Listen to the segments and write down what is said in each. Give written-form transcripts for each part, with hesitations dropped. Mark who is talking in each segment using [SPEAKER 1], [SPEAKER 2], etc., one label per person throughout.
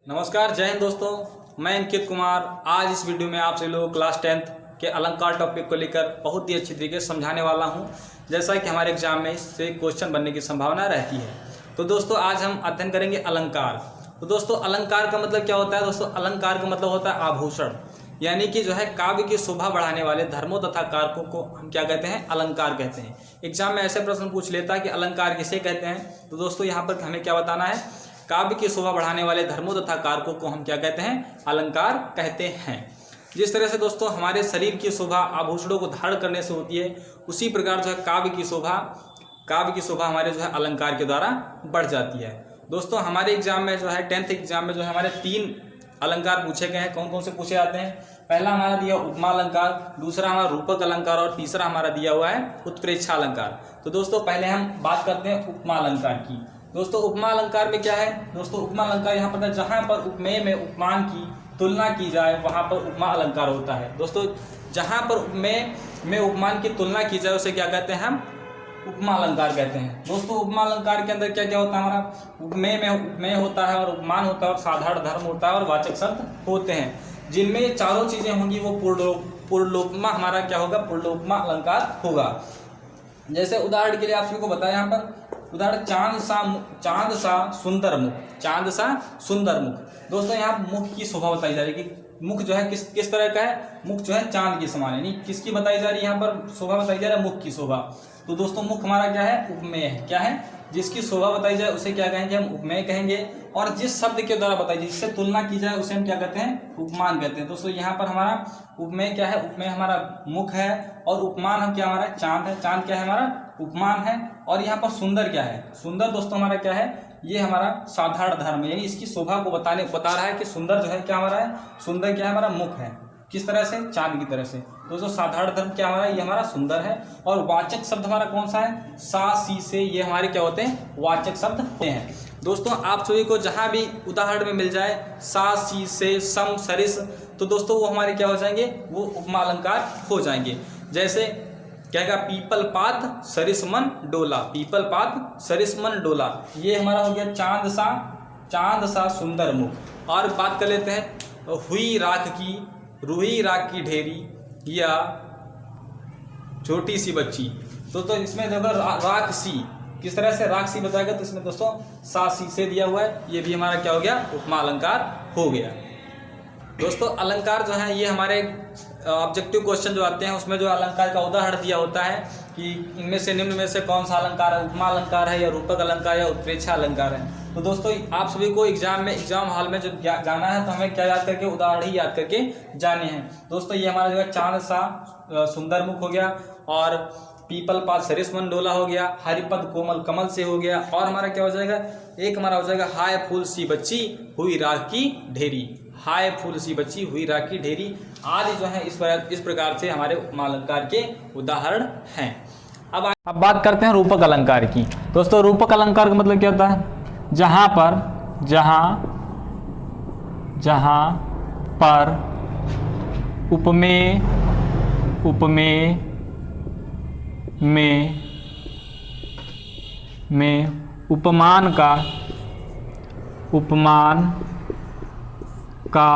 [SPEAKER 1] नमस्कार, जय हिंद दोस्तों। मैं अंकित कुमार आज इस वीडियो में आप सभी लोगों को क्लास 10th के अलंकार टॉपिक को लेकर बहुत ही अच्छी तरीके से समझाने वाला हूं, जैसा कि हमारे एग्जाम में इससे क्वेश्चन बनने की संभावना रहती है। तो दोस्तों आज हम अध्ययन करेंगे अलंकार। तो दोस्तों अलंकार का मतलब क्या होता है? दोस्तों अलंकार का मतलब होता है आभूषण, यानी कि जो है काव्य की शोभा बढ़ाने वाले धर्मों तथा कारकों को हम क्या कहते हैं? अलंकार कहते हैं। एग्जाम में ऐसे प्रश्न पूछ लेता है कि अलंकार किसे कहते हैं। तो दोस्तों यहाँ पर हमें क्या बताना है? काव्य की शोभा बढ़ाने वाले धर्मों तथा कारकों को हम क्या कहते हैं? अलंकार कहते हैं। जिस तरह से दोस्तों हमारे शरीर की शोभा आभूषणों को धारण करने से होती है, उसी प्रकार जो है काव्य की शोभा हमारे जो है अलंकार के द्वारा बढ़ जाती है। दोस्तों हमारे एग्जाम में जो है 10th एग्जाम में जो है हमारे 3 अलंकार पूछे गए हैं। कौन कौन से पूछे जाते हैं? पहला हमारा दिया उपमा अलंकार, दूसरा हमारा रूपक अलंकार और तीसरा हमारा दिया हुआ है उत्प्रेक्षा अलंकार। तो दोस्तों पहले हम बात करते हैं उपमा अलंकार की। दोस्तों उपमा अलंकार में क्या है? दोस्तों उपमा अलंकार यहाँ पर जहाँ पर उपमेय में उपमान की तुलना की जाए वहाँ पर उपमा अलंकार होता है। दोस्तों जहाँ पर उपमेय में उपमान की तुलना की जाए उसे क्या कहते हैं? हम उपमा अलंकार कहते हैं। दोस्तों उपमा अलंकार के अंदर क्या क्या होता है? हमारा उपमेय में उपमेय होता है और उपमान होता है और साधारण धर्म होता है और वाचक शब्द होते हैं। जिनमें ये चारों चीजें होंगी वो पूर्णोपमा हमारा क्या होगा? पूर्णोपमा अलंकार होगा। जैसे उदाहरण के लिए आप सभी को बताया यहाँ पर उदाहरण चांद सा सुंदर मुख। दोस्तों यहाँ मुख की शोभा बताई जा रही है कि मुख जो है किस तरह का है? मुख जो है चांद के समान है। यानी किसकी बताई जा रही है? यहाँ पर शोभा बताई जा रही है मुख की शोभा। तो दोस्तों मुख हमारा क्या है? उपमेय है। क्या है? जिसकी शोभा बताई जाए उसे क्या कहेंगे? हम उपमेय कहेंगे। और जिस शब्द के द्वारा बताई जाए, जिससे तुलना की जाए उसे हम क्या कहते हैं? उपमान कहते हैं। दोस्तों यहाँ पर हमारा उपमेय क्या है? उपमेय हमारा मुख है और उपमान हम क्या हमारा चांद है। चांद क्या है? हमारा उपमान है। और यहाँ पर सुंदर क्या है? सुंदर दोस्तों हमारा क्या है? ये हमारा साधारण धर्म है, यानी इसकी शोभा को बता रहा है कि सुंदर जो है क्या हमारा है? सुंदर क्या है? हमारा मुख है। किस तरह से? चांद की तरह से। दोस्तों साधारण धर्म क्या हमारा? ये हमारा सुंदर है। और वाचक शब्द हमारा कौन सा है? सा सी से, ये हमारे क्या होते हैं? वाचक शब्द होते हैं। दोस्तों आप सभी को जहां भी उदाहरण में मिल जाए सा सी से सम सरिस, तो दोस्तों वो हमारे क्या हो जाएंगे? वो उपमा अलंकार हो जाएंगे। जैसे क्या कहा? पीपल पात सरिस मन डोला, पीपल पात सरिस मन डोला, ये हमारा हो गया चांद सा सुंदर मुख। और बात कर लेते हैं हुई राख की, रूही राख की ढेरी या छोटी सी बच्ची। तो इसमें देखो राख सी, किस तरह से राख सी बताएगा? तो इसमें दोस्तों सा सी से दिया हुआ है। ये भी हमारा क्या हो गया? उपमा अलंकार हो गया। दोस्तों अलंकार जो है ये हमारे ऑब्जेक्टिव क्वेश्चन जो आते हैं उसमें जो अलंकार का उदाहरण दिया होता है कि इनमें से निम्न में से कौन सा अलंकार है? उपमा अलंकार है या रूपक अलंकार या उत्प्रेक्षा अलंकार है। तो दोस्तों आप सभी को एग्जाम हॉल में जो जाना है तो हमें क्या याद करके? उदाहरण ही याद करके जाने हैं। दोस्तों ये हमारा जो है चांद सा सुंदर मुख हो गया, और पीपल पात सरिस मन डोला हो गया, हरिपद कोमल कमल से हो गया, और हमारा क्या हो जाएगा? एक हमारा हो जाएगा हाय फूल सी बच्ची हुई राख की ढेरी, हाय फूल सी बच्ची हुई राख की ढेरी आदि जो है इस प्रकार से हमारे उपमा अलंकार के उदाहरण हैं। अब बात करते हैं रूपक अलंकार की। दोस्तों रूपक अलंकार का मतलब क्या होता है? जहां पर उपमेय में उपमान का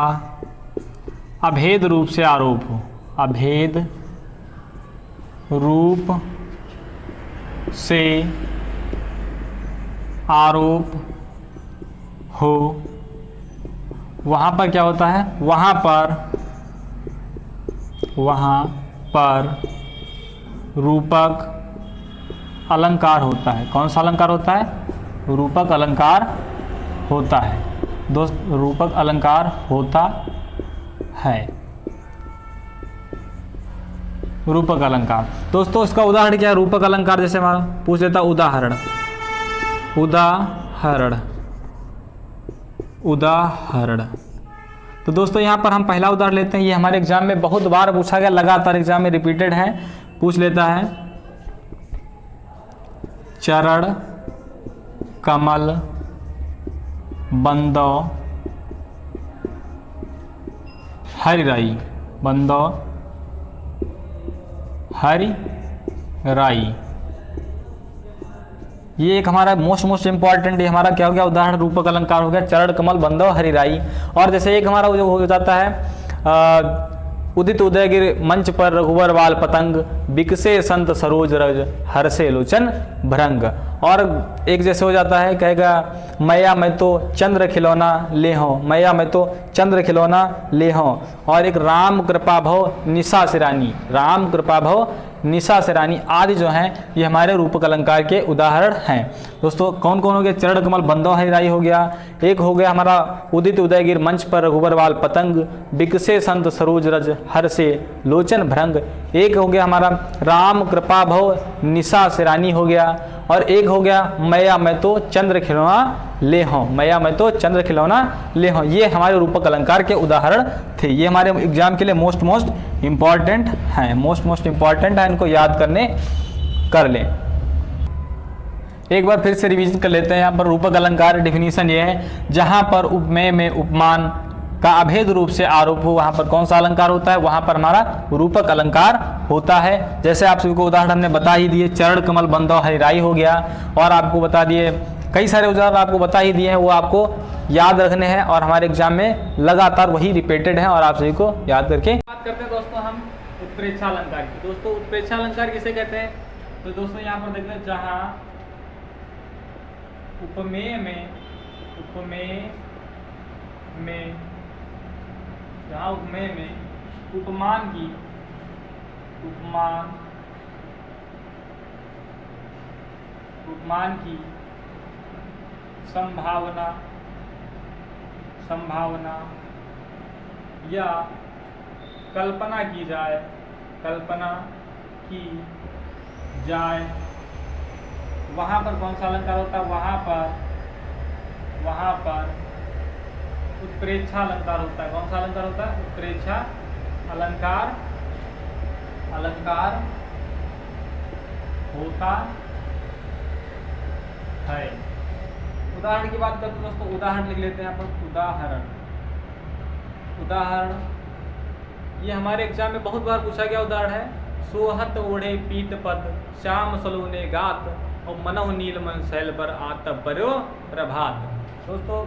[SPEAKER 1] अभेद रूप से आरोप हो, अभेद रूप से आरोप हो, वहाँ पर क्या होता है? वहाँ पर रूपक अलंकार होता है। कौन सा अलंकार होता है? रूपक अलंकार होता है। दोस्त रूपक अलंकार होता है, रूपक अलंकार। दोस्तों इसका उदाहरण क्या है? रूपक अलंकार जैसे हमारा पूछ लेता उदाहरण। तो दोस्तों यहाँ पर हम पहला उदाहरण लेते हैं। ये हमारे एग्जाम में बहुत बार पूछा गया, लगातार एग्जाम में रिपीटेड है। पूछ लेता है चरण कमल बंदो हरि राई, बंदो हरि राई। ये एक हमारा मोस्ट इंपॉर्टेंट, ये हमारा क्या हो गया, उदाहरण रूपक अलंकार हो गया, चरण कमल बंधव हरिराई। और जैसे एक हमारा जो हो जाता है उदित उदयगिर मंच पर रघुवर बाल पतंग, बिकसे संत सरोज रज हर्षे लोचन भ्रंग। और एक जैसे हो जाता है, कहेगा मैया मैं तो चंद्र खिलौना ले हों, मैया मैं तो चंद्र खिलौना ले हों। और एक राम कृपा भव निशा सिरानी, राम कृपा भव निशा सिरानी आदि जो हैं ये हमारे रूपक अलंकार के उदाहरण हैं। दोस्तों कौन कौन हो गया, चरण कमल बंधव हरिराई हो गया, एक हो गया हमारा उदित उदयगिर मंच पर रघुवर बाल पतंग, बिकसे संत सरोज रज हर्षे लोचन भ्रंग, एक हो गया हमारा राम कृपा भव निशा सिरानी हो गया, और एक हो गया मैया मैं तो चंद्र खिलौना ले हों, मैया मैं तो चंद्र खिलौना ले हों। ये हमारे रूपक अलंकार के उदाहरण थे। ये हमारे एग्जाम के लिए मोस्ट इम्पॉर्टेंट हैं, मोस्ट इम्पॉर्टेंट है, इनको याद करने कर लें। एक बार फिर से रिवीजन कर लेते हैं। यहाँ पर रूपक अलंकार डेफिनेशन ये है, जहाँ पर उपमेय में उपमान का अभेद रूप से आरोप हो, वहाँ पर कौन सा अलंकार होता है, वहाँ पर हमारा रूपक अलंकार होता है। जैसे आप सभी को उदाहरण हमने बता ही दिए, चरण कमल बंधव हरिराई हो गया, और आपको बता दिए कई सारे उदाहरण आपको बता ही दिए हैं, वो आपको याद रखने हैं और हमारे एग्जाम में लगातार वही रिपीटेड है और आप सभी को याद करके। बात करते हैं दोस्तों हम उत्प्रेक्षा अलंकार की। दोस्तों उत्प्रेक्षा अलंकार किसे कहते हैं, तो दोस्तों यहाँ पर देखते हैं, जहाँ उपमेय में जहाँ उपमेय में उपमान की संभावना या कल्पना की जाए, वहाँ पर कौन सा अलंकार होता है, वहाँ पर उत्प्रेक्षा अलंकार होता है। कौन सा अलंकार होता है, उत्प्रेक्षा अलंकार होता है। उदाहरण की बात करते हैं दोस्तों, उदाहरण लिख लेते हैं यहाँ पर। उदाहरण ये हमारे एग्जाम में बहुत बार पूछा गया उदाहरण है। सोहत ओढ़े पीत पद श्याम सलोने गात, और मनोह नीलमन शैल पर आतप पर्यो प्रभात। दोस्तों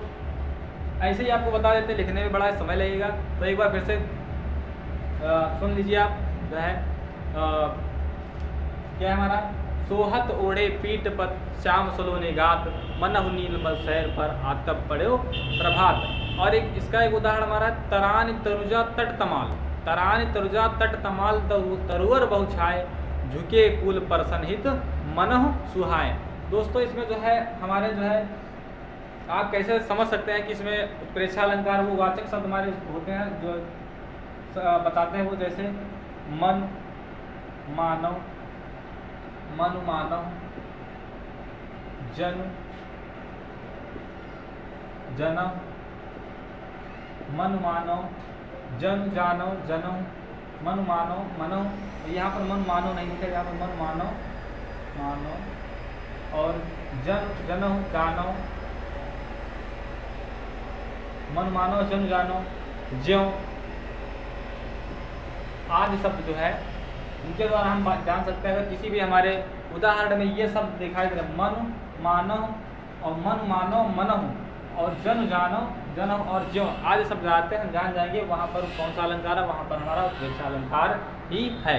[SPEAKER 1] ऐसे ही आपको बता देते, लिखने में बड़ा समय लगेगा, तो एक बार फिर से सुन लीजिए आप। जो है क्या है हमारा, सोहत ओढ़े पीठ पर श्याम सलोने गात, मनहु नीलमल शैल पर आतप पर्यो प्रभात। और एक इसका एक उदाहरण हमारा, तरान तरुजा तट तमाल, तरान तरुजा तट तमाल तरुअर बहु छाए, झुके कुल परसन हित मनहु सुहाए। दोस्तों इसमें जो है हमारे जो है आप कैसे समझ सकते हैं कि इसमें उत्प्रेक्षा अलंकार वो वाचक शब्द हमारे होते हैं जो बताते हैं, वो जैसे मन मानव जन जनम, मन मानव जन जानव जनम, मन मानव मनव। यहाँ पर मन मानव नहीं लिखा, यहाँ पर मन मानव और जनव जानव, मन मानो जन जानो ज्यों आदि शब्द जो है इनके द्वारा हम जान सकते हैं। अगर किसी भी हमारे उदाहरण में ये शब्द दिखाई दे रहे, मन मानो और मन मानो मनहु और जन जानो जनम और ज्यों आदि शब्द आते हैं, हम जान जाएंगे वहाँ पर कौन सा अलंकार है, वहाँ पर हमारा उत्प्रेक्षा अलंकार ही है।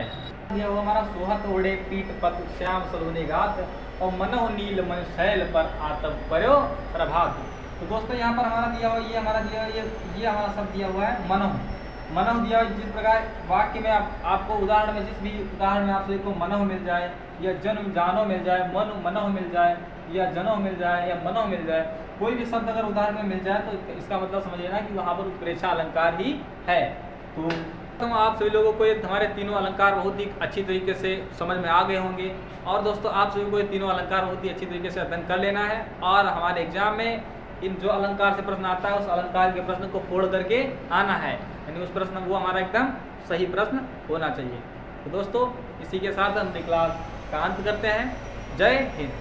[SPEAKER 1] यह वो हमारा सोहत ओढ़े पीठ पत श्याम सलोने गात, और मनोह नील मन शैल पर आतप पर्यो प्रभात। तो दोस्तों यहाँ पर हमारा दिया हुआ ये हमारा शब्द दिया हुआ है मनोह दिया हुआ। जिस प्रकार वाक्य में आपको उदाहरण में जिस भी उदाहरण में आपसे को मनोह मिल जाए या जन जानो मिल जाए, मनोह मिल जाए या जनोह मिल जाए या मनोह मिल जाए, कोई भी शब्द अगर उदाहरण में मिल जाए तो इसका मतलब समझ लेना कि वहाँ पर उत्प्रेक्षा अलंकार ही है। तो आप सभी लोगों को ये हमारे तीनों अलंकार बहुत ही अच्छी तरीके से समझ में आ गए होंगे। और दोस्तों आप सभी को ये तीनों अलंकार बहुत ही अच्छी तरीके से अध्ययन कर लेना है, और हमारे एग्जाम में इन जो अलंकार से प्रश्न आता है उस अलंकार के प्रश्न को फोड़ करके आना है, यानी उस प्रश्न वो हमारा एकदम सही प्रश्न होना चाहिए। तो दोस्तों इसी के साथ हम क्लास का अंत करते हैं। जय हिंद।